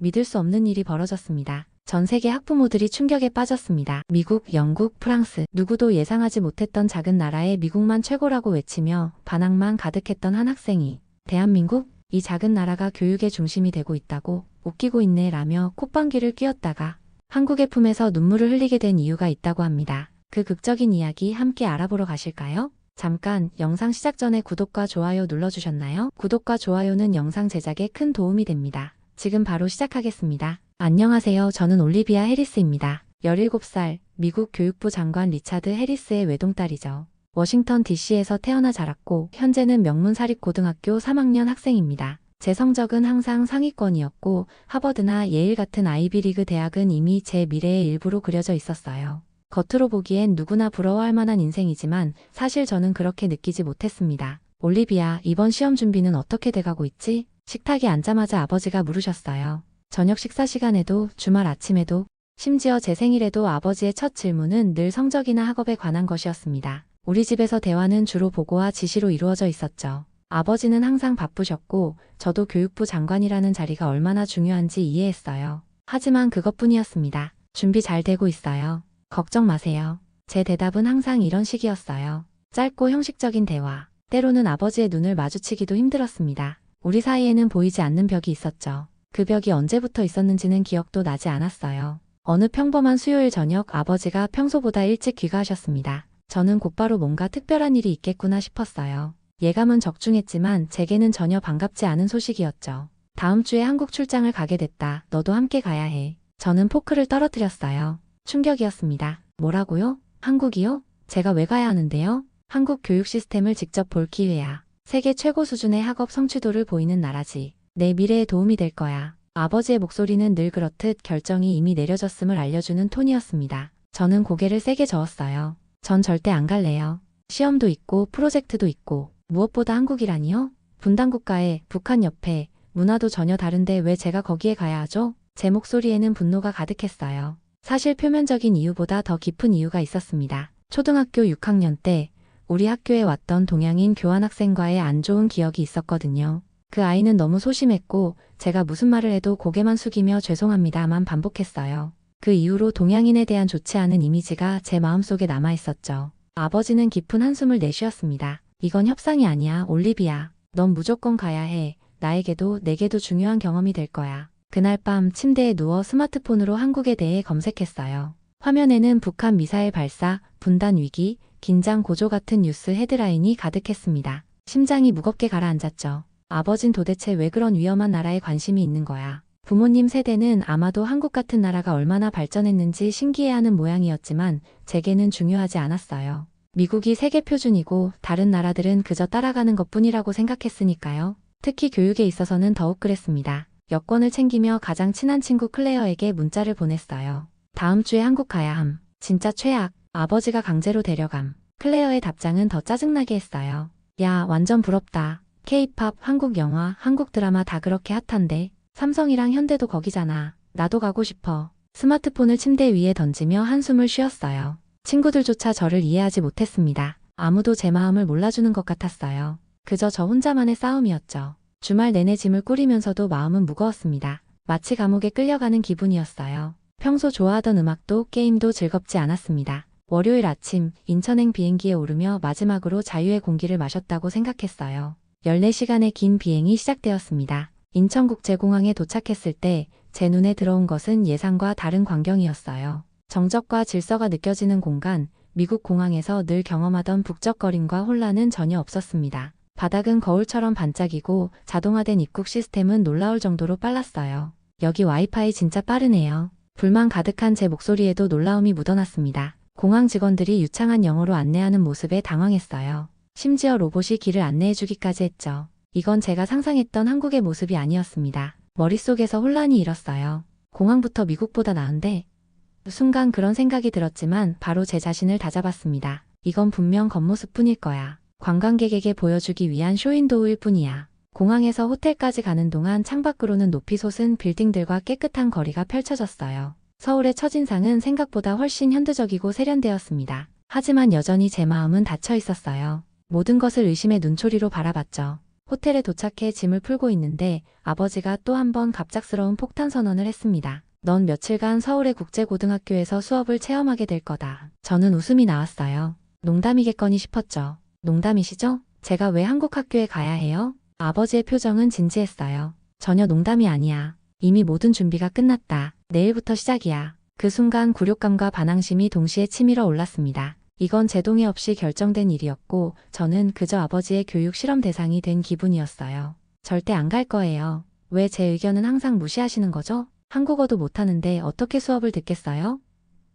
믿을 수 없는 일이 벌어졌습니다. 전 세계 학부모들이 충격에 빠졌습니다. 미국, 영국, 프랑스, 누구도 예상하지 못했던 작은 나라에 미국만 최고라고 외치며 반항만 가득했던 한 학생이 대한민국? 이 작은 나라가 교육의 중심이 되고 있다고 웃기고 있네 라며 콧방귀를 뀌었다가 한국의 품에서 눈물을 흘리게 된 이유가 있다고 합니다. 그 극적인 이야기 함께 알아보러 가실까요? 잠깐 영상 시작 전에 구독과 좋아요 눌러주셨나요? 구독과 좋아요는 영상 제작에 큰 도움이 됩니다. 지금 바로 시작하겠습니다. 안녕하세요. 저는 올리비아 해리스입니다. 17살 미국 교육부 장관 리차드 해리스의 외동딸이죠. 워싱턴 DC에서 태어나 자랐고 현재는 명문 사립고등학교 3학년 학생입니다. 제 성적은 항상 상위권이었고 하버드나 예일 같은 아이비리그 대학은 이미 제 미래의 일부로 그려져 있었어요. 겉으로 보기엔 누구나 부러워할 만한 인생이지만 사실 저는 그렇게 느끼지 못했습니다. 올리비아, 이번 시험 준비는 어떻게 돼가고 있지? 식탁에 앉자마자 아버지가 물으셨어요. 저녁 식사 시간에도 주말 아침에도 심지어 제 생일에도 아버지의 첫 질문은 늘 성적이나 학업에 관한 것이었습니다. 우리 집에서 대화는 주로 보고와 지시로 이루어져 있었죠. 아버지는 항상 바쁘셨고 저도 교육부 장관이라는 자리가 얼마나 중요한지 이해했어요. 하지만 그것뿐이었습니다. 준비 잘 되고 있어요. 걱정 마세요. 제 대답은 항상 이런 식이었어요. 짧고 형식적인 대화. 때로는 아버지의 눈을 마주치기도 힘들었습니다. 우리 사이에는 보이지 않는 벽이 있었죠. 그 벽이 언제부터 있었는지는 기억도 나지 않았어요. 어느 평범한 수요일 저녁 아버지가 평소보다 일찍 귀가하셨습니다. 저는 곧바로 뭔가 특별한 일이 있겠구나 싶었어요. 예감은 적중했지만 제게는 전혀 반갑지 않은 소식이었죠. 다음 주에 한국 출장을 가게 됐다. 너도 함께 가야 해. 저는 포크를 떨어뜨렸어요. 충격이었습니다. 뭐라고요? 한국이요? 제가 왜 가야 하는데요? 한국 교육 시스템을 직접 볼 기회야. 세계 최고 수준의 학업 성취도를 보이는 나라지. 내 미래에 도움이 될 거야. 아버지의 목소리는 늘 그렇듯 결정이 이미 내려졌음을 알려주는 톤이었습니다. 저는 고개를 세게 저었어요. 전 절대 안 갈래요. 시험도 있고 프로젝트도 있고 무엇보다 한국이라니요? 분단국가에 북한 옆에 문화도 전혀 다른데 왜 제가 거기에 가야 하죠? 제 목소리에는 분노가 가득했어요. 사실 표면적인 이유보다 더 깊은 이유가 있었습니다. 초등학교 6학년 때 우리 학교에 왔던 동양인 교환학생과의 안 좋은 기억이 있었거든요. 그 아이는 너무 소심했고 제가 무슨 말을 해도 고개만 숙이며 죄송합니다만 반복했어요. 그 이후로 동양인에 대한 좋지 않은 이미지가 제 마음속에 남아있었죠. 아버지는 깊은 한숨을 내쉬었습니다. 이건 협상이 아니야, 올리비아. 넌 무조건 가야 해. 나에게도 내게도 중요한 경험이 될 거야. 그날 밤 침대에 누워 스마트폰으로 한국에 대해 검색했어요. 화면에는 북한 미사일 발사, 분단 위기, 긴장 고조 같은 뉴스 헤드라인이 가득했습니다. 심장이 무겁게 가라앉았죠. 아버진 도대체 왜 그런 위험한 나라에 관심이 있는 거야. 부모님 세대는 아마도 한국 같은 나라가 얼마나 발전했는지 신기해하는 모양이었지만 제게는 중요하지 않았어요. 미국이 세계 표준이고 다른 나라들은 그저 따라가는 것뿐이라고 생각했으니까요. 특히 교육에 있어서는 더욱 그랬습니다. 여권을 챙기며 가장 친한 친구 클레어에게 문자를 보냈어요. 다음 주에 한국 가야 함. 진짜 최악. 아버지가 강제로 데려감. 클레어의 답장은 더 짜증나게 했어요. 야, 완전 부럽다. K-팝, 한국 영화, 한국 드라마 다 그렇게 핫한데 삼성이랑 현대도 거기잖아. 나도 가고 싶어. 스마트폰을 침대 위에 던지며 한숨을 쉬었어요. 친구들조차 저를 이해하지 못했습니다. 아무도 제 마음을 몰라주는 것 같았어요. 그저 저 혼자만의 싸움이었죠. 주말 내내 짐을 꾸리면서도 마음은 무거웠습니다. 마치 감옥에 끌려가는 기분이었어요. 평소 좋아하던 음악도 게임도 즐겁지 않았습니다. 월요일 아침 인천행 비행기에 오르며 마지막으로 자유의 공기를 마셨다고 생각했어요. 14시간의 긴 비행이 시작되었습니다. 인천국제공항에 도착했을 때 제 눈에 들어온 것은 예상과 다른 광경이었어요. 정적과 질서가 느껴지는 공간, 미국 공항에서 늘 경험하던 북적거림과 혼란은 전혀 없었습니다. 바닥은 거울처럼 반짝이고 자동화된 입국 시스템은 놀라울 정도로 빨랐어요. 여기 와이파이 진짜 빠르네요. 불만 가득한 제 목소리에도 놀라움이 묻어났습니다. 공항 직원들이 유창한 영어로 안내하는 모습에 당황했어요. 심지어 로봇이 길을 안내해주기까지 했죠. 이건 제가 상상했던 한국의 모습이 아니었습니다. 머릿속에서 혼란이 일었어요. 공항부터 미국보다 나은데? 순간 그런 생각이 들었지만 바로 제 자신을 다잡았습니다. 이건 분명 겉모습뿐일 거야. 관광객에게 보여주기 위한 쇼윈도우일 뿐이야. 공항에서 호텔까지 가는 동안 창밖으로는 높이 솟은 빌딩들과 깨끗한 거리가 펼쳐졌어요. 서울의 첫인상은 생각보다 훨씬 현대적이고 세련되었습니다. 하지만 여전히 제 마음은 닫혀 있었어요. 모든 것을 의심의 눈초리로 바라봤죠. 호텔에 도착해 짐을 풀고 있는데 아버지가 또 한 번 갑작스러운 폭탄 선언을 했습니다. 넌 며칠간 서울의 국제고등학교에서 수업을 체험하게 될 거다. 저는 웃음이 나왔어요. 농담이겠거니 싶었죠. 농담이시죠? 제가 왜 한국 학교에 가야 해요? 아버지의 표정은 진지했어요. 전혀 농담이 아니야. 이미 모든 준비가 끝났다. 내일부터 시작이야. 그 순간 굴욕감과 반항심이 동시에 치밀어 올랐습니다. 이건 제 동의 없이 결정된 일이었고 저는 그저 아버지의 교육 실험 대상이 된 기분이었어요. 절대 안 갈 거예요. 왜 제 의견은 항상 무시하시는 거죠? 한국어도 못하는데 어떻게 수업을 듣겠어요?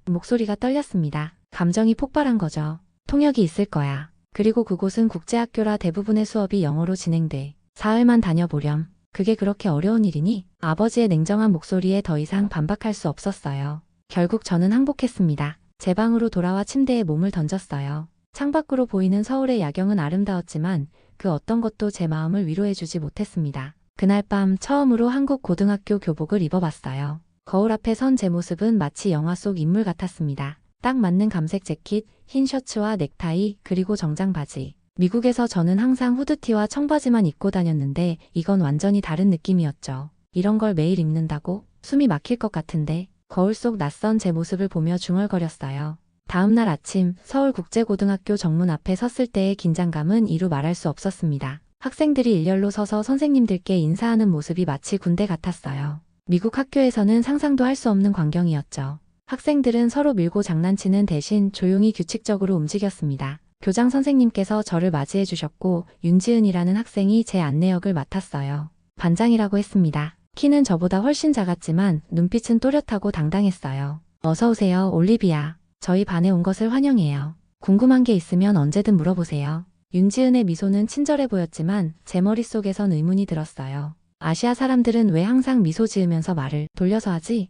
목소리가 떨렸습니다. 감정이 폭발한 거죠. 통역이 있을 거야. 그리고 그곳은 국제학교라 대부분의 수업이 영어로 진행돼. 사흘만 다녀보렴. 그게 그렇게 어려운 일이니? 아버지의 냉정한 목소리에 더 이상 반박할 수 없었어요. 결국 저는 항복했습니다. 제 방으로 돌아와 침대에 몸을 던졌어요. 창밖으로 보이는 서울의 야경은 아름다웠지만 그 어떤 것도 제 마음을 위로해주지 못했습니다. 그날 밤 처음으로 한국 고등학교 교복을 입어봤어요. 거울 앞에 선 제 모습은 마치 영화 속 인물 같았습니다. 딱 맞는 감색 재킷, 흰 셔츠와 넥타이, 그리고 정장 바지. 미국에서 저는 항상 후드티와 청바지만 입고 다녔는데 이건 완전히 다른 느낌이었죠. 이런 걸 매일 입는다고? 숨이 막힐 것 같은데. 거울 속 낯선 제 모습을 보며 중얼거렸어요. 다음 날 아침 서울국제고등학교 정문 앞에 섰을 때의 긴장감은 이루 말할 수 없었습니다. 학생들이 일렬로 서서 선생님들께 인사하는 모습이 마치 군대 같았어요. 미국 학교에서는 상상도 할 수 없는 광경이었죠. 학생들은 서로 밀고 장난치는 대신 조용히 규칙적으로 움직였습니다. 교장 선생님께서 저를 맞이해 주셨고 윤지은이라는 학생이 제 안내역을 맡았어요. 반장이라고 했습니다. 키는 저보다 훨씬 작았지만 눈빛은 또렷하고 당당했어요. 어서 오세요, 올리비아. 저희 반에 온 것을 환영해요. 궁금한 게 있으면 언제든 물어보세요. 윤지은의 미소는 친절해 보였지만 제 머릿속에선 의문이 들었어요. 아시아 사람들은 왜 항상 미소 지으면서 말을 돌려서 하지?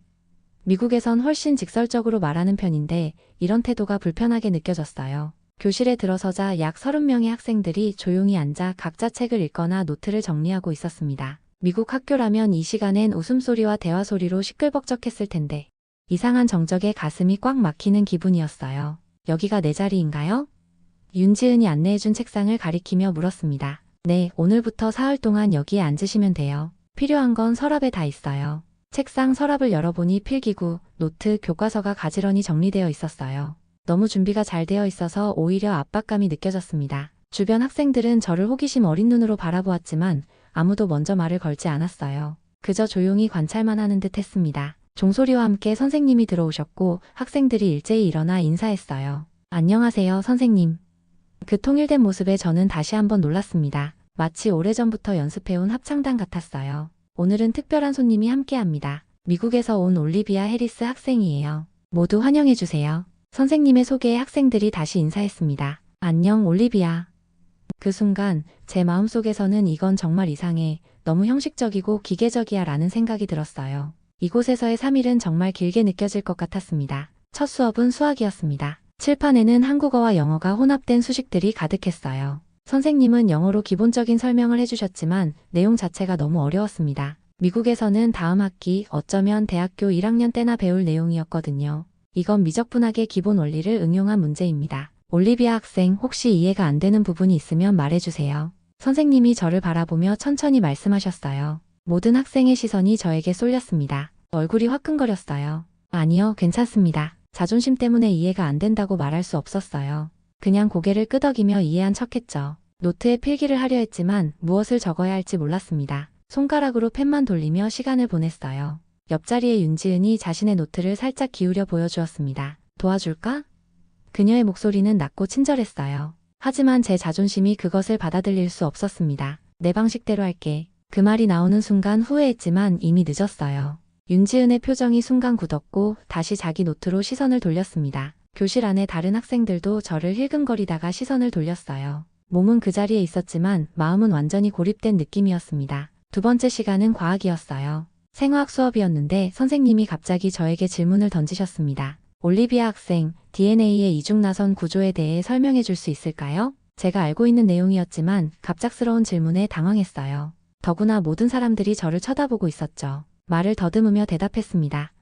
미국에선 훨씬 직설적으로 말하는 편인데 이런 태도가 불편하게 느껴졌어요. 교실에 들어서자 약 30명의 학생들이 조용히 앉아 각자 책을 읽거나 노트를 정리하고 있었습니다. 미국 학교라면 이 시간엔 웃음소리와 대화소리로 시끌벅적했을 텐데 이상한 정적에 가슴이 꽉 막히는 기분이었어요. 여기가 내 자리인가요? 윤지은이 안내해준 책상을 가리키며 물었습니다. 네, 오늘부터 사흘 동안 여기에 앉으시면 돼요. 필요한 건 서랍에 다 있어요. 책상 서랍을 열어보니 필기구, 노트, 교과서가 가지런히 정리되어 있었어요. 너무 준비가 잘 되어 있어서 오히려 압박감이 느껴졌습니다. 주변 학생들은 저를 호기심 어린 눈으로 바라보았지만 아무도 먼저 말을 걸지 않았어요. 그저 조용히 관찰만 하는 듯 했습니다. 종소리와 함께 선생님이 들어오셨고 학생들이 일제히 일어나 인사했어요. 안녕하세요, 선생님. 그 통일된 모습에 저는 다시 한번 놀랐습니다. 마치 오래전부터 연습해온 합창단 같았어요. 오늘은 특별한 손님이 함께합니다. 미국에서 온 올리비아 해리스 학생이에요. 모두 환영해주세요. 선생님의 소개에 학생들이 다시 인사했습니다. 안녕, 올리비아. 그 순간 제 마음속에서는 이건 정말 이상해, 너무 형식적이고 기계적이야 라는 생각이 들었어요. 이곳에서의 3일은 정말 길게 느껴질 것 같았습니다. 첫 수업은 수학이었습니다. 칠판에는 한국어와 영어가 혼합된 수식들이 가득했어요. 선생님은 영어로 기본적인 설명을 해주셨지만 내용 자체가 너무 어려웠습니다. 미국에서는 다음 학기, 어쩌면 대학교 1학년 때나 배울 내용이었거든요. 이건 미적분학의 기본 원리를 응용한 문제입니다. 올리비아 학생, 혹시 이해가 안 되는 부분이 있으면 말해주세요. 선생님이 저를 바라보며 천천히 말씀하셨어요. 모든 학생의 시선이 저에게 쏠렸습니다. 얼굴이 화끈거렸어요. 아니요, 괜찮습니다. 자존심 때문에 이해가 안 된다고 말할 수 없었어요. 그냥 고개를 끄덕이며 이해한 척했죠. 노트에 필기를 하려 했지만 무엇을 적어야 할지 몰랐습니다. 손가락으로 펜만 돌리며 시간을 보냈어요. 옆자리에 윤지은이 자신의 노트를 살짝 기울여 보여주었습니다. 도와줄까? 그녀의 목소리는 낮고 친절했어요. 하지만 제 자존심이 그것을 받아들일 수 없었습니다. 내 방식대로 할게. 그 말이 나오는 순간 후회했지만 이미 늦었어요. 윤지은의 표정이 순간 굳었고 다시 자기 노트로 시선을 돌렸습니다. 교실 안에 다른 학생들도 저를 힐끔거리다가 시선을 돌렸어요. 몸은 그 자리에 있었지만 마음은 완전히 고립된 느낌이었습니다. 두 번째 시간은 과학이었어요. 생화학 수업이었는데 선생님이 갑자기 저에게 질문을 던지셨습니다. 올리비아 학생, DNA의 이중나선 구조에 대해 설명해 줄 수 있을까요? 제가 알고 있는 내용이었지만 갑작스러운 질문에 당황했어요. 더구나 모든 사람들이 저를 쳐다보고 있었죠. 말을 더듬으며 대답했습니다.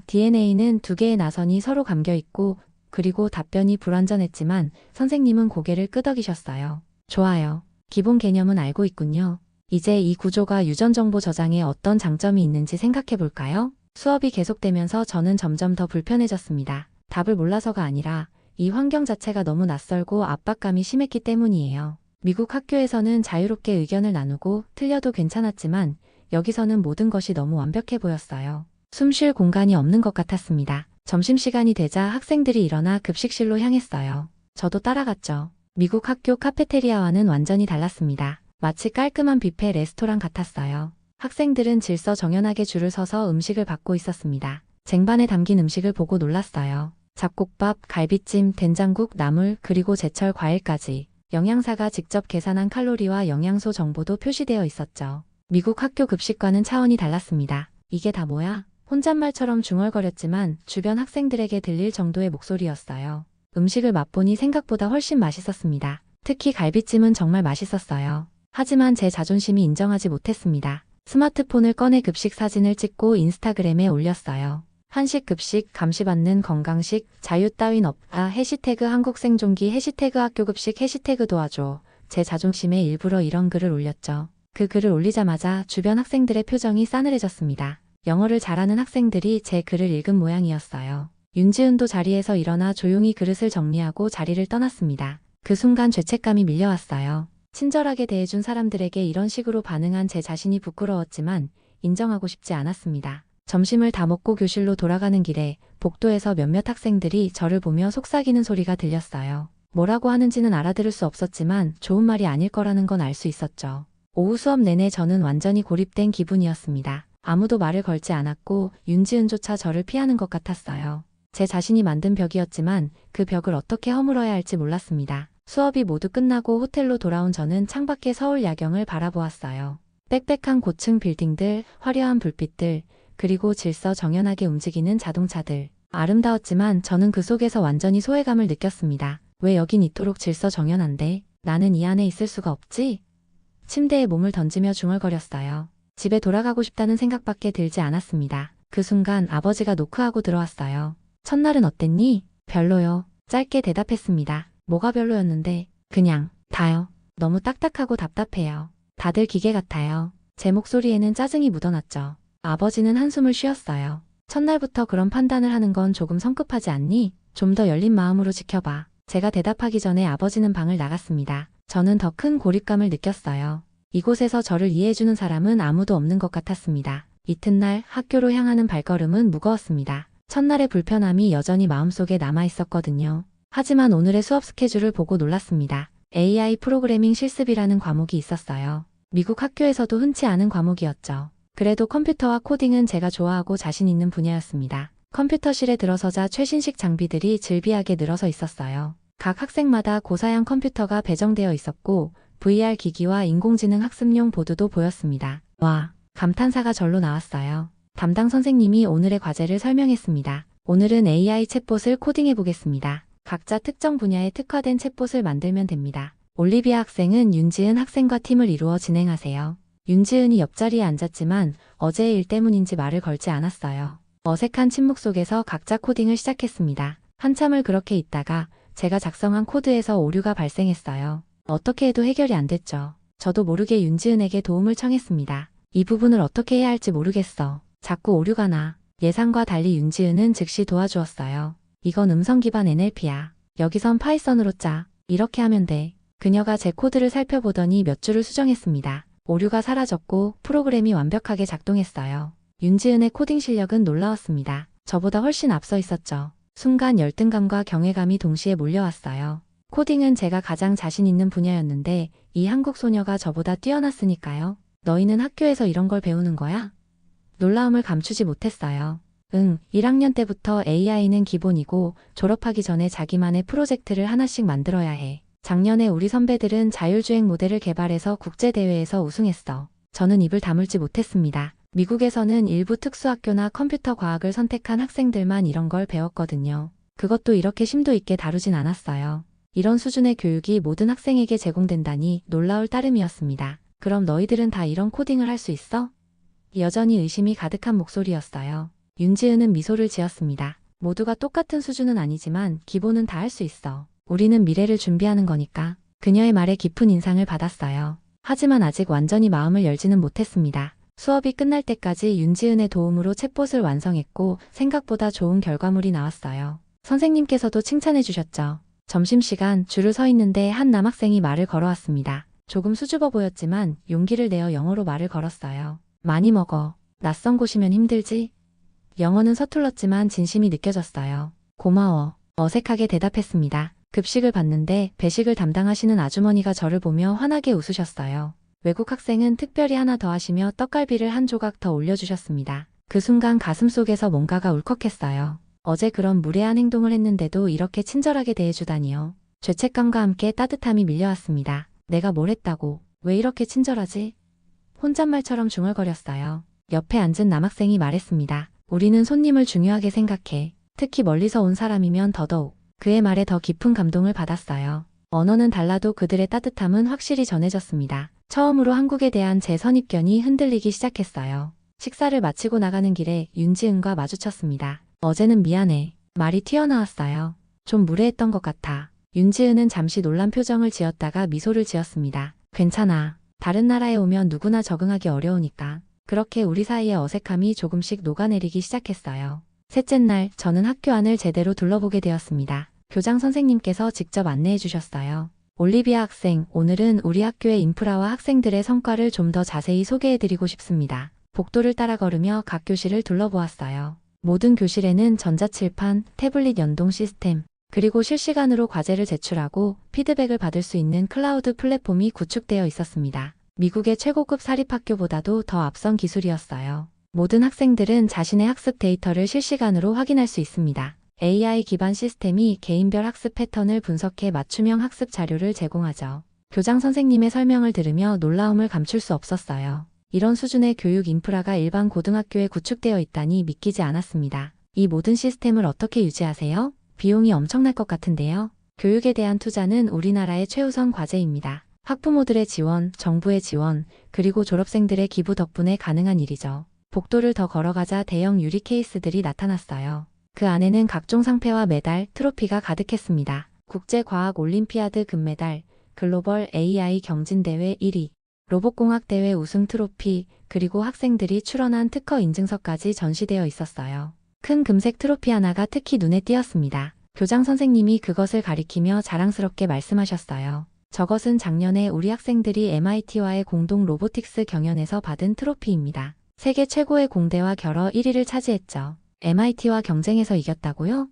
DNA는 두 개의 나선이 서로 감겨 있고, 그리고 답변이 불완전했지만 선생님은 고개를 끄덕이셨어요. 좋아요. 기본 개념은 알고 있군요. 이제 이 구조가 유전 정보 저장에 어떤 장점이 있는지 생각해 볼까요? 수업이 계속되면서 저는 점점 더 불편해졌습니다. 답을 몰라서가 아니라 이 환경 자체가 너무 낯설고 압박감이 심했기 때문이에요. 미국 학교에서는 자유롭게 의견을 나누고 틀려도 괜찮았지만 여기서는 모든 것이 너무 완벽해 보였어요. 숨 쉴 공간이 없는 것 같았습니다. 점심시간이 되자 학생들이 일어나 급식실로 향했어요. 저도 따라갔죠. 미국 학교 카페테리아와는 완전히 달랐습니다. 마치 깔끔한 뷔페 레스토랑 같았어요. 학생들은 질서 정연하게 줄을 서서 음식을 받고 있었습니다. 쟁반에 담긴 음식을 보고 놀랐어요. 잡곡밥, 갈비찜, 된장국, 나물, 그리고 제철 과일까지. 영양사가 직접 계산한 칼로리와 영양소 정보도 표시되어 있었죠. 미국 학교 급식과는 차원이 달랐습니다. 이게 다 뭐야? 혼잣말처럼 중얼거렸지만 주변 학생들에게 들릴 정도의 목소리였어요. 음식을 맛보니 생각보다 훨씬 맛있었습니다. 특히 갈비찜은 정말 맛있었어요. 하지만 제 자존심이 인정하지 못했습니다. 스마트폰을 꺼내 급식 사진을 찍고 인스타그램에 올렸어요. 한식 급식, 감시받는 건강식, 자유 따윈 없다, 해시태그 한국생존기, 해시태그 학교급식, 해시태그 도와줘. 제 자존심에 일부러 이런 글을 올렸죠. 그 글을 올리자마자 주변 학생들의 표정이 싸늘해졌습니다. 영어를 잘하는 학생들이 제 글을 읽은 모양이었어요. 윤지은도 자리에서 일어나 조용히 그릇을 정리하고 자리를 떠났습니다. 그 순간 죄책감이 밀려왔어요. 친절하게 대해준 사람들에게 이런 식으로 반응한 제 자신이 부끄러웠지만 인정하고 싶지 않았습니다. 점심을 다 먹고 교실로 돌아가는 길에 복도에서 몇몇 학생들이 저를 보며 속삭이는 소리가 들렸어요. 뭐라고 하는지는 알아들을 수 없었지만 좋은 말이 아닐 거라는 건 알 수 있었죠. 오후 수업 내내 저는 완전히 고립된 기분이었습니다. 아무도 말을 걸지 않았고 윤지은조차 저를 피하는 것 같았어요. 제 자신이 만든 벽이었지만 그 벽을 어떻게 허물어야 할지 몰랐습니다. 수업이 모두 끝나고 호텔로 돌아온 저는 창밖의 서울 야경을 바라보았어요. 빽빽한 고층 빌딩들, 화려한 불빛들, 그리고 질서 정연하게 움직이는 자동차들. 아름다웠지만 저는 그 속에서 완전히 소외감을 느꼈습니다. 왜 여긴 이토록 질서 정연한데 나는 이 안에 있을 수가 없지? 침대에 몸을 던지며 중얼거렸어요. 집에 돌아가고 싶다는 생각밖에 들지 않았습니다. 그 순간 아버지가 노크하고 들어왔어요. 첫날은 어땠니? 별로요. 짧게 대답했습니다. 뭐가 별로였는데? 그냥 다요. 너무 딱딱하고 답답해요. 다들 기계 같아요. 제 목소리에는 짜증이 묻어났죠. 아버지는 한숨을 쉬었어요. 첫날부터 그런 판단을 하는 건 조금 성급하지 않니? 좀 더 열린 마음으로 지켜봐. 제가 대답하기 전에 아버지는 방을 나갔습니다. 저는 더 큰 고립감을 느꼈어요. 이곳에서 저를 이해해주는 사람은 아무도 없는 것 같았습니다. 이튿날 학교로 향하는 발걸음은 무거웠습니다. 첫날의 불편함이 여전히 마음속에 남아있었거든요. 하지만 오늘의 수업 스케줄을 보고 놀랐습니다. AI 프로그래밍 실습이라는 과목이 있었어요. 미국 학교에서도 흔치 않은 과목이었죠. 그래도 컴퓨터와 코딩은 제가 좋아하고 자신 있는 분야였습니다. 컴퓨터실에 들어서자 최신식 장비들이 즐비하게 늘어서 있었어요. 각 학생마다 고사양 컴퓨터가 배정되어 있었고 VR 기기와 인공지능 학습용 보드도 보였습니다. 와, 감탄사가 절로 나왔어요. 담당 선생님이 오늘의 과제를 설명했습니다. 오늘은 AI 챗봇을 코딩해 보겠습니다. 각자 특정 분야에 특화된 챗봇을 만들면 됩니다. 올리비아 학생은 윤지은 학생과 팀을 이루어 진행하세요. 윤지은이 옆자리에 앉았지만 어제의 일 때문인지 말을 걸지 않았어요. 어색한 침묵 속에서 각자 코딩을 시작했습니다. 한참을 그렇게 있다가 제가 작성한 코드에서 오류가 발생했어요. 어떻게 해도 해결이 안 됐죠. 저도 모르게 윤지은에게 도움을 청했습니다. 이 부분을 어떻게 해야 할지 모르겠어. 자꾸 오류가 나. 예상과 달리 윤지은은 즉시 도와주었어요. 이건 음성 기반 NLP야. 여기선 파이썬으로 짜. 이렇게 하면 돼. 그녀가 제 코드를 살펴보더니 몇 줄을 수정했습니다. 오류가 사라졌고 프로그램이 완벽하게 작동했어요. 윤지은의 코딩 실력은 놀라웠습니다. 저보다 훨씬 앞서 있었죠. 순간 열등감과 경외감이 동시에 몰려왔어요. 코딩은 제가 가장 자신 있는 분야였는데 이 한국 소녀가 저보다 뛰어났으니까요. 너희는 학교에서 이런 걸 배우는 거야? 놀라움을 감추지 못했어요. 1학년 때부터 AI는 기본이고 졸업하기 전에 자기만의 프로젝트를 하나씩 만들어야 해. 작년에 우리 선배들은 자율주행 모델을 개발해서 국제대회에서 우승했어. 저는 입을 다물지 못했습니다. 미국에서는 일부 특수학교나 컴퓨터 과학을 선택한 학생들만 이런 걸 배웠거든요. 그것도 이렇게 심도 있게 다루진 않았어요. 이런 수준의 교육이 모든 학생에게 제공된다니 놀라울 따름이었습니다. 그럼 너희들은 다 이런 코딩을 할 수 있어? 여전히 의심이 가득한 목소리였어요. 윤지은은 미소를 지었습니다. 모두가 똑같은 수준은 아니지만 기본은 다 할 수 있어. 우리는 미래를 준비하는 거니까. 그녀의 말에 깊은 인상을 받았어요. 하지만 아직 완전히 마음을 열지는 못했습니다. 수업이 끝날 때까지 윤지은의 도움으로 챗봇을 완성했고 생각보다 좋은 결과물이 나왔어요. 선생님께서도 칭찬해 주셨죠. 점심시간 줄을 서 있는데 한 남학생이 말을 걸어왔습니다. 조금 수줍어 보였지만 용기를 내어 영어로 말을 걸었어요. 많이 먹어. 낯선 곳이면 힘들지? 영어는 서툴렀지만 진심이 느껴졌어요. 고마워. 어색하게 대답했습니다. 급식을 받는데 배식을 담당하시는 아주머니가 저를 보며 환하게 웃으셨어요. 외국 학생은 특별히 하나 더 하시며 떡갈비를 한 조각 더 올려주셨습니다. 그 순간 가슴속에서 뭔가가 울컥했어요. 어제 그런 무례한 행동을 했는데도 이렇게 친절하게 대해주다니요. 죄책감과 함께 따뜻함이 밀려왔습니다. 내가 뭘 했다고? 왜 이렇게 친절하지? 혼잣말처럼 중얼거렸어요. 옆에 앉은 남학생이 말했습니다. 우리는 손님을 중요하게 생각해. 특히 멀리서 온 사람이면 더더욱. 그의 말에 더 깊은 감동을 받았어요. 언어는 달라도 그들의 따뜻함은 확실히 전해졌습니다. 처음으로 한국에 대한 제 선입견이 흔들리기 시작했어요. 식사를 마치고 나가는 길에 윤지은과 마주쳤습니다. 어제는 미안해. 말이 튀어나왔어요. 좀 무례했던 것 같아. 윤지은은 잠시 놀란 표정을 지었다가 미소를 지었습니다. 괜찮아. 다른 나라에 오면 누구나 적응하기 어려우니까. 그렇게 우리 사이의 어색함이 조금씩 녹아내리기 시작했어요. 셋째 날 저는 학교 안을 제대로 둘러보게 되었습니다. 교장 선생님께서 직접 안내해 주셨어요. 올리비아 학생, 오늘은 우리 학교의 인프라와 학생들의 성과를 좀 더 자세히 소개해 드리고 싶습니다. 복도를 따라 걸으며 각 교실을 둘러보았어요. 모든 교실에는 전자칠판, 태블릿 연동 시스템, 그리고 실시간으로 과제를 제출하고 피드백을 받을 수 있는 클라우드 플랫폼이 구축되어 있었습니다. 미국의 최고급 사립학교보다도 더 앞선 기술이었어요. 모든 학생들은 자신의 학습 데이터를 실시간으로 확인할 수 있습니다. AI 기반 시스템이 개인별 학습 패턴을 분석해 맞춤형 학습 자료를 제공하죠. 교장 선생님의 설명을 들으며 놀라움을 감출 수 없었어요. 이런 수준의 교육 인프라가 일반 고등학교에 구축되어 있다니 믿기지 않았습니다. 이 모든 시스템을 어떻게 유지하세요? 비용이 엄청날 것 같은데요. 교육에 대한 투자는 우리나라의 최우선 과제입니다. 학부모들의 지원, 정부의 지원, 그리고 졸업생들의 기부 덕분에 가능한 일이죠. 복도를 더 걸어가자 대형 유리 케이스들이 나타났어요. 그 안에는 각종 상패와 메달, 트로피가 가득했습니다. 국제과학올림피아드 금메달, 글로벌 AI 경진대회 1위, 로봇공학대회 우승 트로피, 그리고 학생들이 출원한 특허 인증서까지 전시되어 있었어요. 큰 금색 트로피 하나가 특히 눈에 띄었습니다. 교장 선생님이 그것을 가리키며 자랑스럽게 말씀하셨어요. 저것은 작년에 우리 학생들이 MIT와의 공동 로보틱스 경연에서 받은 트로피입니다. 세계 최고의 공대와 결어 1위를 차지했죠. MIT와 경쟁해서 이겼다고요?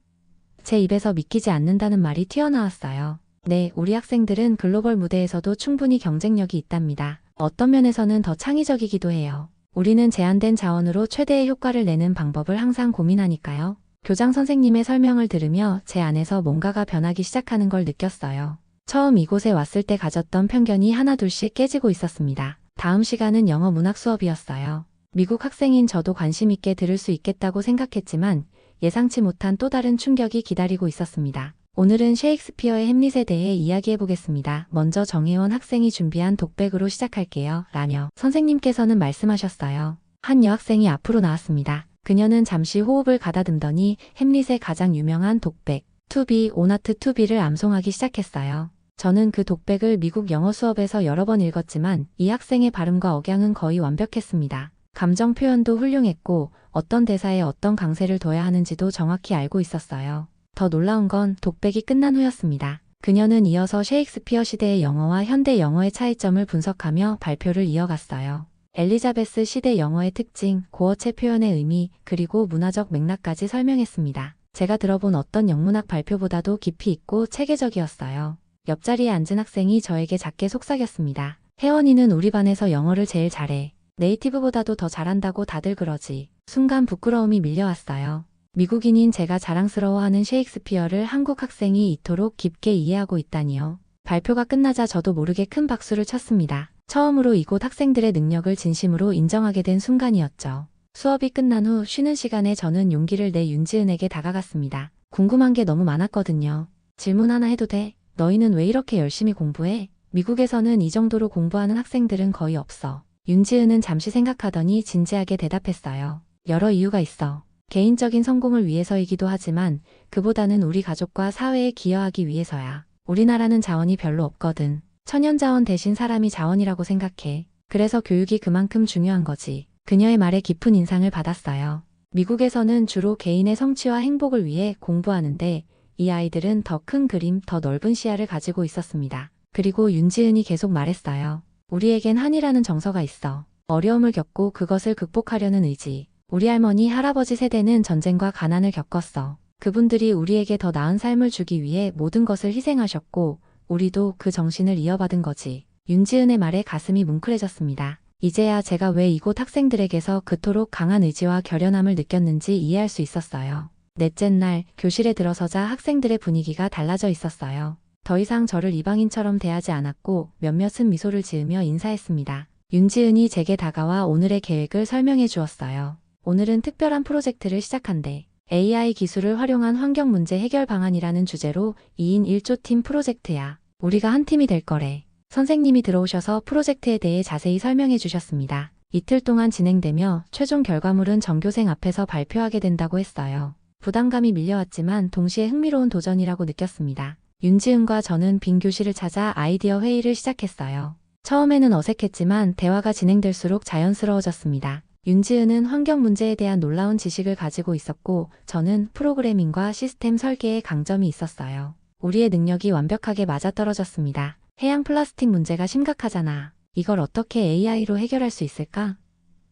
제 입에서 믿기지 않는다는 말이 튀어나왔어요. 네, 우리 학생들은 글로벌 무대에서도 충분히 경쟁력이 있답니다. 어떤 면에서는 더 창의적이기도 해요. 우리는 제한된 자원으로 최대의 효과를 내는 방법을 항상 고민하니까요. 교장 선생님의 설명을 들으며 제 안에서 뭔가가 변하기 시작하는 걸 느꼈어요. 처음 이곳에 왔을 때 가졌던 편견이 하나둘씩 깨지고 있었습니다. 다음 시간은 영어 문학 수업이었어요. 미국 학생인 저도 관심 있게 들을 수 있겠다고 생각했지만 예상치 못한 또 다른 충격이 기다리고 있었습니다. 오늘은 셰익스피어의 햄릿에 대해 이야기해보겠습니다. 먼저 정혜원 학생이 준비한 독백으로 시작할게요. 라며 선생님께서는 말씀하셨어요. 한 여학생이 앞으로 나왔습니다. 그녀는 잠시 호흡을 가다듬더니 햄릿의 가장 유명한 독백, 투비, 오나트 투비를 암송하기 시작했어요. 저는 그 독백을 미국 영어 수업에서 여러 번 읽었지만 이 학생의 발음과 억양은 거의 완벽했습니다. 감정 표현도 훌륭했고 어떤 대사에 어떤 강세를 둬야 하는지도 정확히 알고 있었어요. 더 놀라운 건 독백이 끝난 후였습니다. 그녀는 이어서 셰익스피어 시대의 영어와 현대 영어의 차이점을 분석하며 발표를 이어갔어요. 엘리자베스 시대 영어의 특징, 고어체 표현의 의미, 그리고 문화적 맥락까지 설명했습니다. 제가 들어본 어떤 영문학 발표보다도 깊이 있고 체계적이었어요. 옆자리에 앉은 학생이 저에게 작게 속삭였습니다. 혜원이는 우리 반에서 영어를 제일 잘해. 네이티브보다도 더 잘한다고 다들 그러지. 순간 부끄러움이 밀려왔어요. 미국인인 제가 자랑스러워하는 셰익스피어를 한국 학생이 이토록 깊게 이해하고 있다니요. 발표가 끝나자 저도 모르게 큰 박수를 쳤습니다. 처음으로 이곳 학생들의 능력을 진심으로 인정하게 된 순간이었죠. 수업이 끝난 후 쉬는 시간에 저는 용기를 내 윤지은에게 다가갔습니다. 궁금한 게 너무 많았거든요. 질문 하나 해도 돼? 너희는 왜 이렇게 열심히 공부해? 미국에서는 이 정도로 공부하는 학생들은 거의 없어. 윤지은은 잠시 생각하더니 진지하게 대답했어요. 여러 이유가 있어. 개인적인 성공을 위해서이기도 하지만 그보다는 우리 가족과 사회에 기여하기 위해서야. 우리나라는 자원이 별로 없거든. 천연자원 대신 사람이 자원이라고 생각해. 그래서 교육이 그만큼 중요한 거지. 그녀의 말에 깊은 인상을 받았어요. 미국에서는 주로 개인의 성취와 행복을 위해 공부하는데 이 아이들은 더 큰 그림, 더 넓은 시야를 가지고 있었습니다. 그리고 윤지은이 계속 말했어요. 우리에겐 한이라는 정서가 있어. 어려움을 겪고 그것을 극복하려는 의지. 우리 할머니, 할아버지 세대는 전쟁과 가난을 겪었어. 그분들이 우리에게 더 나은 삶을 주기 위해 모든 것을 희생하셨고 우리도 그 정신을 이어받은 거지. 윤지은의 말에 가슴이 뭉클해졌습니다. 이제야 제가 왜 이곳 학생들에게서 그토록 강한 의지와 결연함을 느꼈는지 이해할 수 있었어요. 넷째 날 교실에 들어서자 학생들의 분위기가 달라져 있었어요. 더 이상 저를 이방인처럼 대하지 않았고 몇몇은 미소를 지으며 인사했습니다. 윤지은이 제게 다가와 오늘의 계획을 설명해 주었어요. 오늘은 특별한 프로젝트를 시작한대. AI 기술을 활용한 환경 문제 해결 방안이라는 주제로 2인 1조 팀 프로젝트야. 우리가 한 팀이 될 거래. 선생님이 들어오셔서 프로젝트에 대해 자세히 설명해 주셨습니다. 이틀 동안 진행되며 최종 결과물은 전교생 앞에서 발표하게 된다고 했어요. 부담감이 밀려왔지만 동시에 흥미로운 도전이라고 느꼈습니다. 윤지은과 저는 빈 교실을 찾아 아이디어 회의를 시작했어요. 처음에는 어색했지만 대화가 진행될수록 자연스러워졌습니다. 윤지은은 환경 문제에 대한 놀라운 지식을 가지고 있었고 저는 프로그래밍과 시스템 설계에 강점이 있었어요. 우리의 능력이 완벽하게 맞아떨어졌습니다. 해양 플라스틱 문제가 심각하잖아. 이걸 어떻게 AI로 해결할 수 있을까?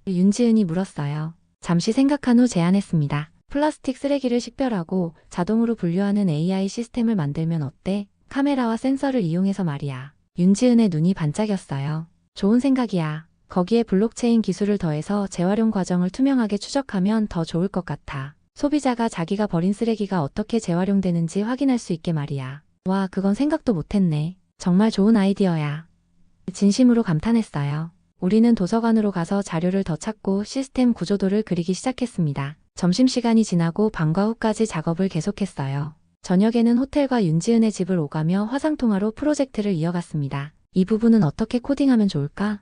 윤지은이 물었어요. 잠시 생각한 후 제안했습니다. 플라스틱 쓰레기를 식별하고 자동으로 분류하는 AI 시스템을 만들면 어때? 카메라와 센서를 이용해서 말이야. 윤지은의 눈이 반짝였어요. 좋은 생각이야. 거기에 블록체인 기술을 더해서 재활용 과정을 투명하게 추적하면 더 좋을 것 같아. 소비자가 자기가 버린 쓰레기가 어떻게 재활용되는지 확인할 수 있게 말이야. 와, 그건 생각도 못했네. 정말 좋은 아이디어야. 진심으로 감탄했어요. 우리는 도서관으로 가서 자료를 더 찾고 시스템 구조도를 그리기 시작했습니다. 점심시간이 지나고 방과 후까지 작업을 계속했어요. 저녁에는 호텔과 윤지은의 집을 오가며 화상통화로 프로젝트를 이어갔습니다. 이 부분은 어떻게 코딩하면 좋을까?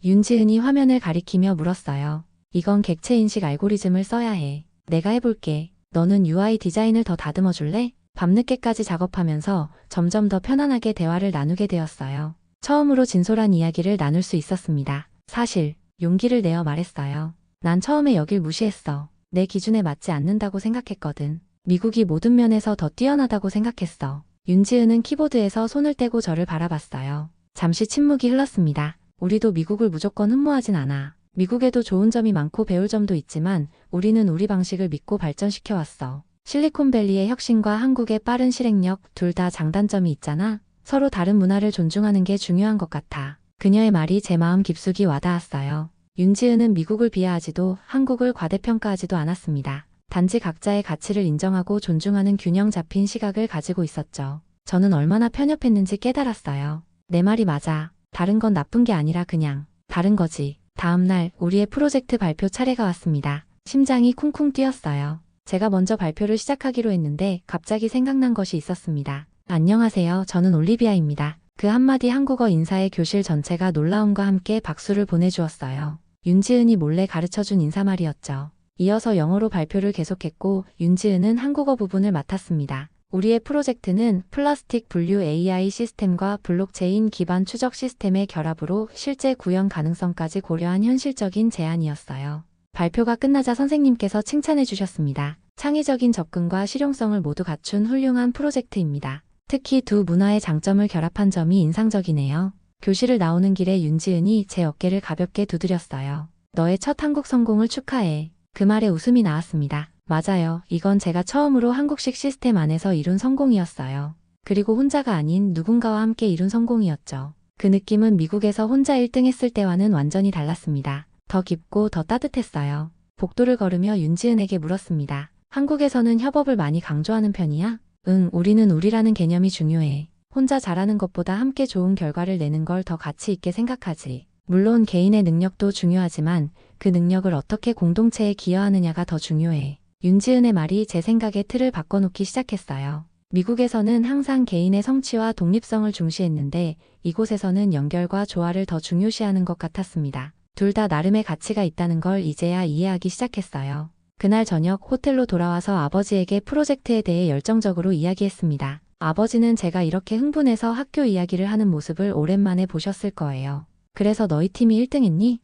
윤지은이 화면을 가리키며 물었어요. 이건 객체인식 알고리즘을 써야 해. 내가 해볼게. 너는 UI 디자인을 더 다듬어 줄래? 밤늦게까지 작업하면서 점점 더 편안하게 대화를 나누게 되었어요. 처음으로 진솔한 이야기를 나눌 수 있었습니다. 사실 용기를 내어 말했어요. 난 처음에 여길 무시했어. 내 기준에 맞지 않는다고 생각했거든. 미국이 모든 면에서 더 뛰어나다고 생각했어. 윤지은은 키보드에서 손을 떼고 저를 바라봤어요. 잠시 침묵이 흘렀습니다. 우리도 미국을 무조건 흠모하진 않아. 미국에도 좋은 점이 많고 배울 점도 있지만 우리는 우리 방식을 믿고 발전시켜왔어. 실리콘밸리의 혁신과 한국의 빠른 실행력 둘 다 장단점이 있잖아. 서로 다른 문화를 존중하는 게 중요한 것 같아. 그녀의 말이 제 마음 깊숙이 와닿았어요. 윤지은은 미국을 비하하지도 한국을 과대평가하지도 않았습니다. 단지 각자의 가치를 인정하고 존중하는 균형 잡힌 시각을 가지고 있었죠. 저는 얼마나 편협했는지 깨달았어요. 내 말이 맞아. 다른 건 나쁜 게 아니라 그냥 다른 거지. 다음 날 우리의 프로젝트 발표 차례가 왔습니다. 심장이 쿵쿵 뛰었어요. 제가 먼저 발표를 시작하기로 했는데 갑자기 생각난 것이 있었습니다. 안녕하세요. 저는 올리비아입니다. 그 한마디 한국어 인사에 교실 전체가 놀라움과 함께 박수를 보내주었어요. 윤지은이 몰래 가르쳐준 인사말이었죠. 이어서 영어로 발표를 계속했고 윤지은은 한국어 부분을 맡았습니다. 우리의 프로젝트는 플라스틱 분류 AI 시스템과 블록체인 기반 추적 시스템의 결합으로 실제 구현 가능성까지 고려한 현실적인 제안이었어요. 발표가 끝나자 선생님께서 칭찬해 주셨습니다. 창의적인 접근과 실용성을 모두 갖춘 훌륭한 프로젝트입니다. 특히 두 문화의 장점을 결합한 점이 인상적이네요. 교실을 나오는 길에 윤지은이 제 어깨를 가볍게 두드렸어요. 너의 첫 한국 성공을 축하해. 그 말에 웃음이 나왔습니다. 맞아요. 이건 제가 처음으로 한국식 시스템 안에서 이룬 성공이었어요. 그리고 혼자가 아닌 누군가와 함께 이룬 성공이었죠. 그 느낌은 미국에서 혼자 1등 했을 때와는 완전히 달랐습니다. 더 깊고 더 따뜻했어요. 복도를 걸으며 윤지은에게 물었습니다. 한국에서는 협업을 많이 강조하는 편이야? 응, 우리는 우리라는 개념이 중요해. 혼자 잘하는 것보다 함께 좋은 결과를 내는 걸 더 가치 있게 생각하지. 물론 개인의 능력도 중요하지만 그 능력을 어떻게 공동체에 기여하느냐가 더 중요해. 윤지은의 말이 제 생각의 틀을 바꿔놓기 시작했어요. 미국에서는 항상 개인의 성취와 독립성을 중시했는데 이곳에서는 연결과 조화를 더 중요시하는 것 같았습니다. 둘 다 나름의 가치가 있다는 걸 이제야 이해하기 시작했어요. 그날 저녁 호텔로 돌아와서 아버지에게 프로젝트에 대해 열정적으로 이야기했습니다. 아버지는 제가 이렇게 흥분해서 학교 이야기를 하는 모습을 오랜만에 보셨을 거예요. 그래서 너희 팀이 1등 했니?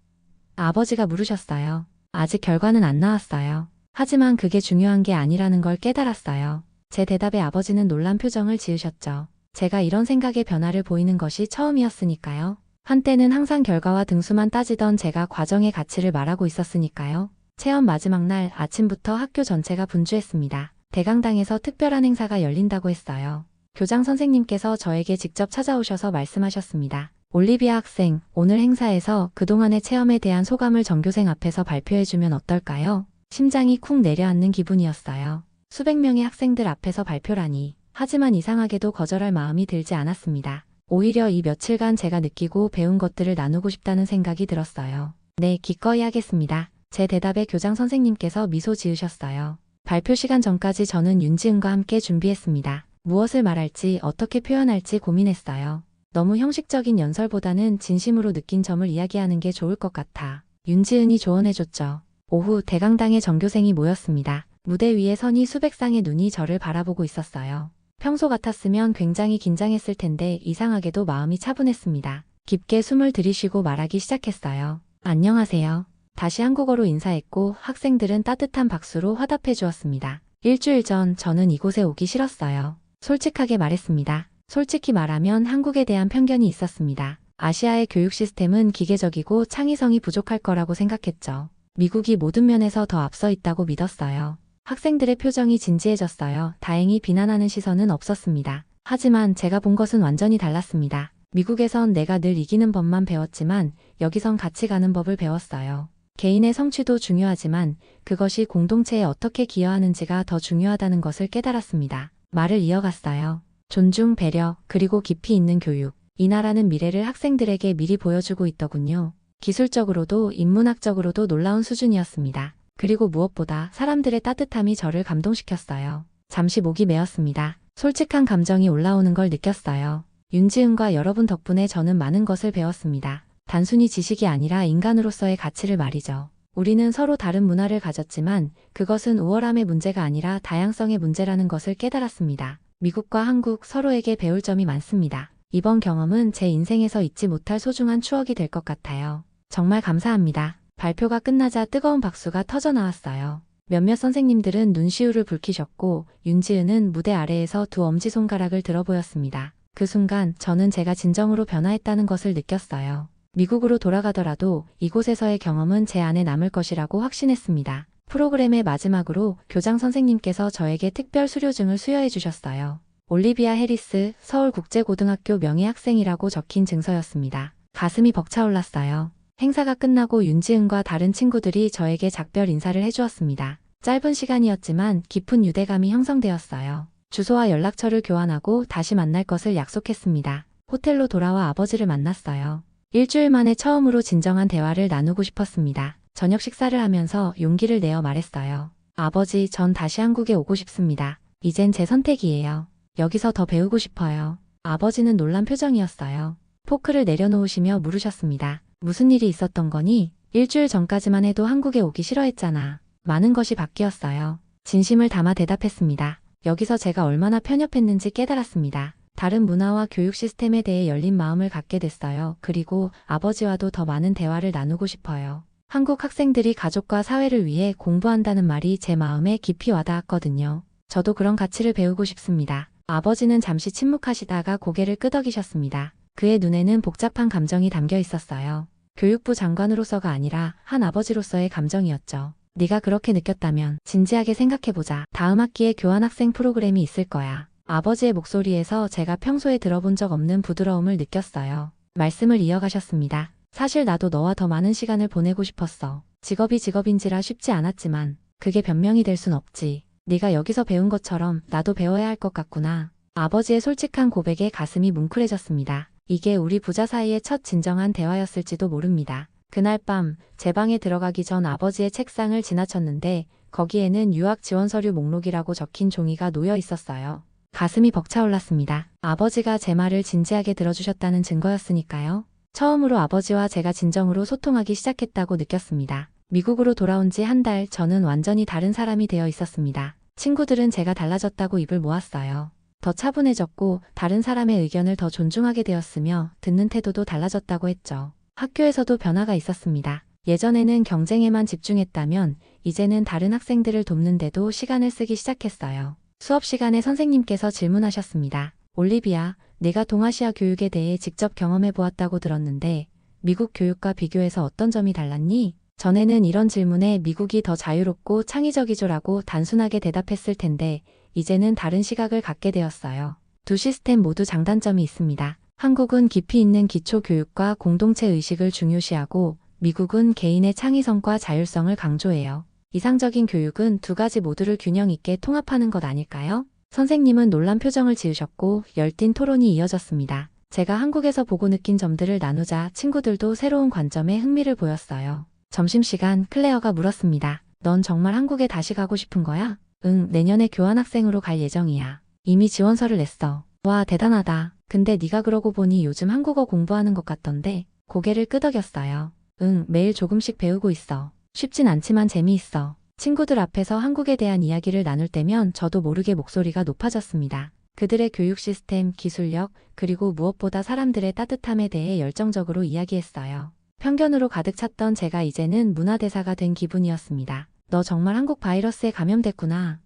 아버지가 물으셨어요. 아직 결과는 안 나왔어요. 하지만 그게 중요한 게 아니라는 걸 깨달았어요. 제 대답에 아버지는 놀란 표정을 지으셨죠. 제가 이런 생각의 변화를 보이는 것이 처음이었으니까요. 한때는 항상 결과와 등수만 따지던 제가 과정의 가치를 말하고 있었으니까요. 체험 마지막 날 아침부터 학교 전체가 분주했습니다. 대강당에서 특별한 행사가 열린다고 했어요. 교장 선생님께서 저에게 직접 찾아오셔서 말씀하셨습니다. 올리비아 학생, 오늘 행사에서 그동안의 체험에 대한 소감을 전교생 앞에서 발표해주면 어떨까요? 심장이 쿵 내려앉는 기분이었어요. 수백 명의 학생들 앞에서 발표라니. 하지만 이상하게도 거절할 마음이 들지 않았습니다. 오히려 이 며칠간 제가 느끼고 배운 것들을 나누고 싶다는 생각이 들었어요. 네, 기꺼이 하겠습니다. 제 대답에 교장 선생님께서 미소 지으셨어요. 발표 시간 전까지 저는 윤지은과 함께 준비했습니다. 무엇을 말할지 어떻게 표현할지 고민했어요. 너무 형식적인 연설보다는 진심으로 느낀 점을 이야기하는 게 좋을 것 같아. 윤지은이 조언해줬죠. 오후 대강당에 전교생이 모였습니다. 무대 위에 서니 수백 쌍의 눈이 저를 바라보고 있었어요. 평소 같았으면 굉장히 긴장했을 텐데 이상하게도 마음이 차분했습니다. 깊게 숨을 들이쉬고 말하기 시작했어요. 안녕하세요. 다시 한국어로 인사했고 학생들은 따뜻한 박수로 화답해 주었습니다. 일주일 전 저는 이곳에 오기 싫었어요. 솔직하게 말했습니다. 솔직히 말하면 한국에 대한 편견이 있었습니다. 아시아의 교육 시스템은 기계적이고 창의성이 부족할 거라고 생각했죠. 미국이 모든 면에서 더 앞서 있다고 믿었어요. 학생들의 표정이 진지해졌어요. 다행히 비난하는 시선은 없었습니다. 하지만 제가 본 것은 완전히 달랐습니다. 미국에선 내가 늘 이기는 법만 배웠지만 여기선 같이 가는 법을 배웠어요. 개인의 성취도 중요하지만 그것이 공동체에 어떻게 기여하는지가 더 중요하다는 것을 깨달았습니다. 말을 이어갔어요. 존중, 배려, 그리고 깊이 있는 교육. 이 나라는 미래를 학생들에게 미리 보여주고 있더군요. 기술적으로도 인문학적으로도 놀라운 수준이었습니다. 그리고 무엇보다 사람들의 따뜻함이 저를 감동시켰어요. 잠시 목이 메었습니다. 솔직한 감정이 올라오는 걸 느꼈어요. 윤지은과 여러분 덕분에 저는 많은 것을 배웠습니다. 단순히 지식이 아니라 인간으로서의 가치를 말이죠. 우리는 서로 다른 문화를 가졌지만 그것은 우월함의 문제가 아니라 다양성의 문제라는 것을 깨달았습니다. 미국과 한국 서로에게 배울 점이 많습니다. 이번 경험은 제 인생에서 잊지 못할 소중한 추억이 될 것 같아요. 정말 감사합니다. 발표가 끝나자 뜨거운 박수가 터져 나왔어요. 몇몇 선생님들은 눈시울을 붉히셨고 윤지은은 무대 아래에서 두 엄지손가락을 들어 보였습니다. 그 순간 저는 제가 진정으로 변화했다는 것을 느꼈어요. 미국으로 돌아가더라도 이곳에서의 경험은 제 안에 남을 것이라고 확신했습니다. 프로그램의 마지막으로 교장 선생님께서 저에게 특별 수료증을 수여해 주셨어요. 올리비아 해리스 서울국제고등학교 명예학생이라고 적힌 증서였습니다. 가슴이 벅차올랐어요. 행사가 끝나고 윤지은과 다른 친구들이 저에게 작별 인사를 해주었습니다. 짧은 시간이었지만 깊은 유대감이 형성되었어요. 주소와 연락처를 교환하고 다시 만날 것을 약속했습니다. 호텔로 돌아와 아버지를 만났어요. 일주일 만에 처음으로 진정한 대화를 나누고 싶었습니다. 저녁 식사를 하면서 용기를 내어 말했어요. 아버지, 전 다시 한국에 오고 싶습니다. 이젠 제 선택이에요. 여기서 더 배우고 싶어요. 아버지는 놀란 표정이었어요. 포크를 내려놓으시며 물으셨습니다. 무슨 일이 있었던 거니? 일주일 전까지만 해도 한국에 오기 싫어했잖아. 많은 것이 바뀌었어요. 진심을 담아 대답했습니다. 여기서 제가 얼마나 편협했는지 깨달았습니다. 다른 문화와 교육 시스템에 대해 열린 마음을 갖게 됐어요. 그리고 아버지와도 더 많은 대화를 나누고 싶어요. 한국 학생들이 가족과 사회를 위해 공부한다는 말이 제 마음에 깊이 와닿았거든요. 저도 그런 가치를 배우고 싶습니다. 아버지는 잠시 침묵하시다가 고개를 끄덕이셨습니다. 그의 눈에는 복잡한 감정이 담겨 있었어요. 교육부 장관으로서가 아니라 한 아버지로서의 감정이었죠. 네가 그렇게 느꼈다면 진지하게 생각해보자. 다음 학기에 교환학생 프로그램이 있을 거야. 아버지의 목소리에서 제가 평소에 들어본 적 없는 부드러움을 느꼈어요. 말씀을 이어가셨습니다. 사실 나도 너와 더 많은 시간을 보내고 싶었어. 직업이 직업인지라 쉽지 않았지만 그게 변명이 될 순 없지. 네가 여기서 배운 것처럼 나도 배워야 할 것 같구나. 아버지의 솔직한 고백에 가슴이 뭉클해졌습니다. 이게 우리 부자 사이의 첫 진정한 대화였을지도 모릅니다. 그날 밤 제 방에 들어가기 전 아버지의 책상을 지나쳤는데 거기에는 유학 지원 서류 목록이라고 적힌 종이가 놓여 있었어요. 가슴이 벅차올랐습니다. 아버지가 제 말을 진지하게 들어주셨다는 증거였으니까요. 처음으로 아버지와 제가 진정으로 소통하기 시작했다고 느꼈습니다. 미국으로 돌아온 지 한 달 저는 완전히 다른 사람이 되어 있었습니다. 친구들은 제가 달라졌다고 입을 모았어요. 더 차분해졌고 다른 사람의 의견을 더 존중하게 되었으며 듣는 태도도 달라졌다고 했죠. 학교에서도 변화가 있었습니다. 예전에는 경쟁에만 집중했다면 이제는 다른 학생들을 돕는데도 시간을 쓰기 시작했어요. 수업 시간에 선생님께서 질문하셨습니다. 올리비아, 내가 동아시아 교육에 대해 직접 경험해 보았다고 들었는데 미국 교육과 비교해서 어떤 점이 달랐니? 전에는 이런 질문에 미국이 더 자유롭고 창의적이죠라고 단순하게 대답했을 텐데 이제는 다른 시각을 갖게 되었어요. 두 시스템 모두 장단점이 있습니다. 한국은 깊이 있는 기초 교육과 공동체 의식을 중요시하고 미국은 개인의 창의성과 자율성을 강조해요. 이상적인 교육은 두 가지 모두를 균형 있게 통합하는 것 아닐까요? 선생님은 놀란 표정을 지으셨고 열띤 토론이 이어졌습니다. 제가 한국에서 보고 느낀 점들을 나누자 친구들도 새로운 관점에 흥미를 보였어요. 점심시간 클레어가 물었습니다. 넌 정말 한국에 다시 가고 싶은 거야? 응, 내년에 교환학생으로 갈 예정이야. 이미 지원서를 냈어. 와, 대단하다. 근데 네가 그러고 보니 요즘 한국어 공부하는 것 같던데. 고개를 끄덕였어요. 응, 매일 조금씩 배우고 있어. 쉽진 않지만 재미있어. 친구들 앞에서 한국에 대한 이야기를 나눌 때면 저도 모르게 목소리가 높아졌습니다. 그들의 교육 시스템, 기술력, 그리고 무엇보다 사람들의 따뜻함에 대해 열정적으로 이야기했어요. 편견으로 가득 찼던 제가 이제는 문화대사가 된 기분이었습니다. 너 정말 한국 바이러스에 감염됐구나.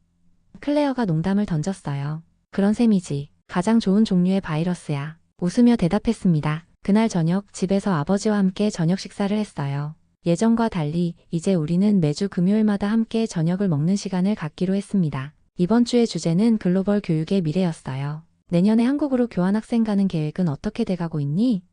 클레어가 농담을 던졌어요. 그런 셈이지. 가장 좋은 종류의 바이러스야. 웃으며 대답했습니다. 그날 저녁 집에서 아버지와 함께 저녁 식사를 했어요. 예전과 달리 이제 우리는 매주 금요일마다 함께 저녁을 먹는 시간을 갖기로 했습니다. 이번 주의 주제는 글로벌 교육의 미래였어요. 내년에 한국으로 교환학생 가는 계획은 어떻게 돼가고 있니?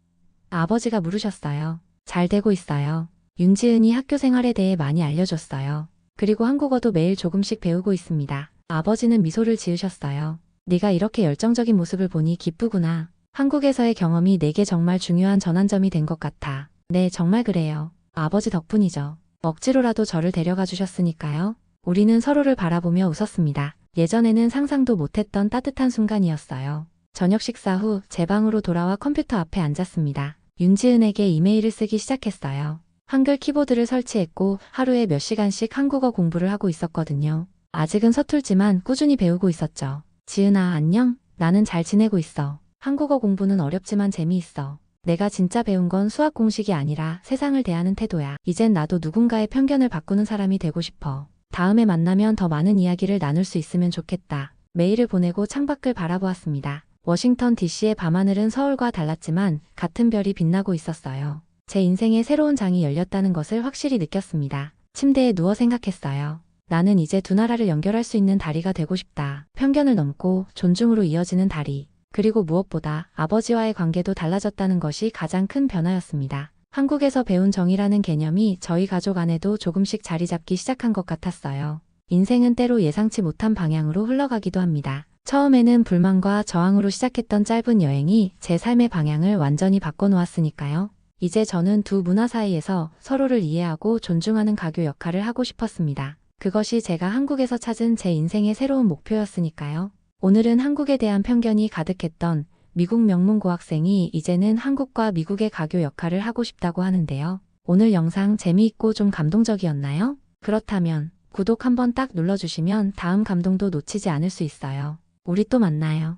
아버지가 물으셨어요. 잘 되고 있어요. 윤지은이 학교 생활에 대해 많이 알려줬어요. 그리고 한국어도 매일 조금씩 배우고 있습니다. 아버지는 미소를 지으셨어요. 네가 이렇게 열정적인 모습을 보니 기쁘구나. 한국에서의 경험이 내게 정말 중요한 전환점이 된 것 같아. 네, 정말 그래요. 아버지 덕분이죠. 억지로라도 저를 데려가 주셨으니까요. 우리는 서로를 바라보며 웃었습니다. 예전에는 상상도 못했던 따뜻한 순간이었어요. 저녁 식사 후 제 방으로 돌아와 컴퓨터 앞에 앉았습니다. 윤지은에게 이메일을 쓰기 시작했어요. 한글 키보드를 설치했고 하루에 몇 시간씩 한국어 공부를 하고 있었거든요. 아직은 서툴지만 꾸준히 배우고 있었죠. 지은아, 안녕? 나는 잘 지내고 있어. 한국어 공부는 어렵지만 재미있어. 내가 진짜 배운 건 수학 공식이 아니라 세상을 대하는 태도야. 이젠 나도 누군가의 편견을 바꾸는 사람이 되고 싶어. 다음에 만나면 더 많은 이야기를 나눌 수 있으면 좋겠다. 메일을 보내고 창밖을 바라보았습니다. 워싱턴 DC의 밤하늘은 서울과 달랐지만 같은 별이 빛나고 있었어요. 제 인생의 새로운 장이 열렸다는 것을 확실히 느꼈습니다. 침대에 누워 생각했어요. 나는 이제 두 나라를 연결할 수 있는 다리가 되고 싶다. 편견을 넘고 존중으로 이어지는 다리. 그리고 무엇보다 아버지와의 관계도 달라졌다는 것이 가장 큰 변화였습니다. 한국에서 배운 정이라는 개념이 저희 가족 안에도 조금씩 자리 잡기 시작한 것 같았어요. 인생은 때로 예상치 못한 방향으로 흘러가기도 합니다. 처음에는 불만과 저항으로 시작했던 짧은 여행이 제 삶의 방향을 완전히 바꿔놓았으니까요. 이제 저는 두 문화 사이에서 서로를 이해하고 존중하는 가교 역할을 하고 싶었습니다. 그것이 제가 한국에서 찾은 제 인생의 새로운 목표였으니까요. 오늘은 한국에 대한 편견이 가득했던 미국 명문고학생이 이제는 한국과 미국의 가교 역할을 하고 싶다고 하는데요. 오늘 영상 재미있고 좀 감동적이었나요? 그렇다면 구독 한번 딱 눌러주시면 다음 감동도 놓치지 않을 수 있어요. 우리 또 만나요.